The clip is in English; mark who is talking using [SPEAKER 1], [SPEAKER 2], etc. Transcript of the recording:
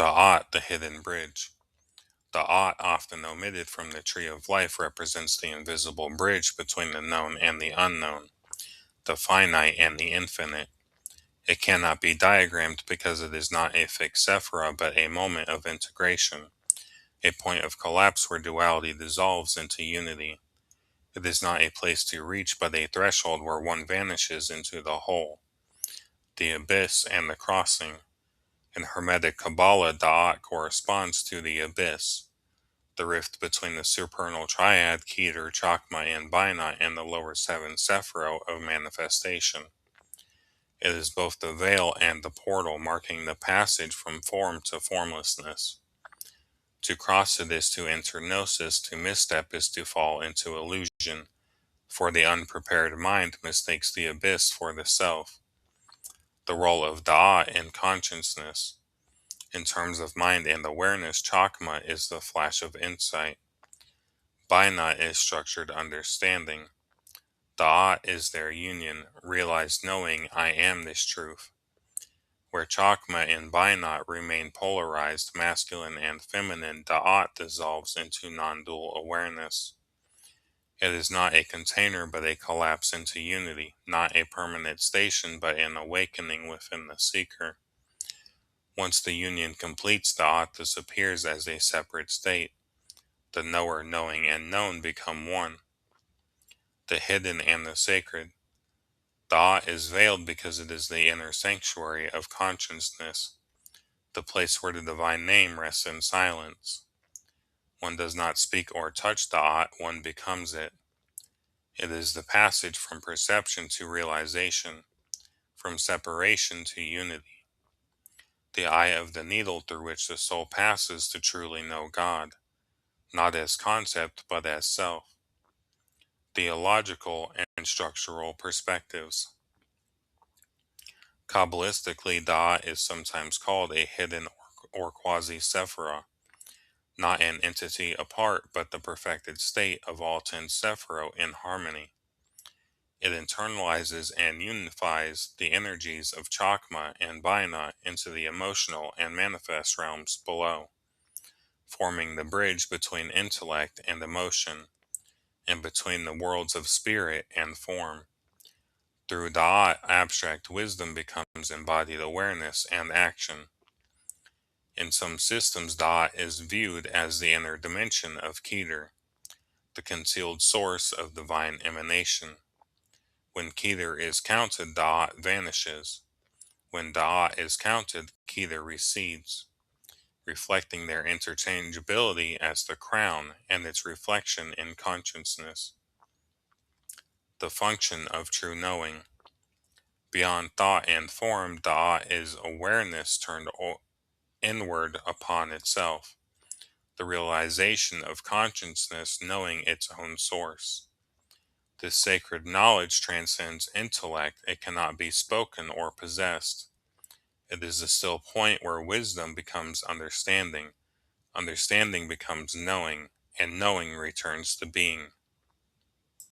[SPEAKER 1] Da'at, the hidden bridge. Da'at, often omitted from the tree of life, represents the invisible bridge between the known and the unknown, the finite and the infinite. It cannot be diagrammed because it is not a fixed sephira but a moment of integration, a point of collapse where duality dissolves into unity. It is not a place to reach but a threshold where one vanishes into the whole, the abyss and the crossing. In Hermetic Kabbalah, Da'at corresponds to the abyss, the rift between the supernal triad, Keter, Chakma, and Binah, and the lower seven Sephirot of manifestation. It is both the veil and the portal, marking the passage from form to formlessness. To cross it is to enter gnosis, to misstep is to fall into illusion, for the unprepared mind mistakes the abyss for the self. The role of Da'at in consciousness. In terms of mind and awareness, Chakma is the flash of insight. Binah is structured understanding. Da'at is their union, realized knowing I am this truth. Where Chakma and Binah remain polarized, masculine and feminine, Da'at dissolves into non-dual awareness. It is not a container but a collapse into unity, not a permanent station but an awakening within the seeker. Once the union completes, Da'at disappears as a separate state. The knower, knowing, and known become one. The hidden and the sacred. Da'at is veiled because it is the inner sanctuary of consciousness, the place where the divine name rests in silence. One does not speak or touch Da'at, one becomes it. It is the passage from perception to realization, from separation to unity. The eye of the needle through which the soul passes to truly know God, not as concept but as self. Theological and structural perspectives. Kabbalistically, Da'at is sometimes called a hidden or quasi-sephira, not an entity apart, but the perfected state of all 10 sephirot in harmony. It internalizes and unifies the energies of Chakma and Binah into the emotional and manifest realms below, forming the bridge between intellect and emotion, and between the worlds of spirit and form. Through Da'at, abstract wisdom becomes embodied awareness and action. In some systems, Da'at is viewed as the inner dimension of Keter, the concealed source of divine emanation. When Keter is counted, Da'at vanishes. When Da'at is counted, Keter recedes, reflecting their interchangeability as the crown and its reflection in consciousness. The function of true knowing. Beyond thought and form, Da'at is awareness turned inward upon itself, the realization of consciousness knowing its own source. This sacred knowledge transcends intellect. It cannot be spoken or possessed. It is the still point where wisdom becomes understanding, understanding becomes knowing, and knowing returns to being.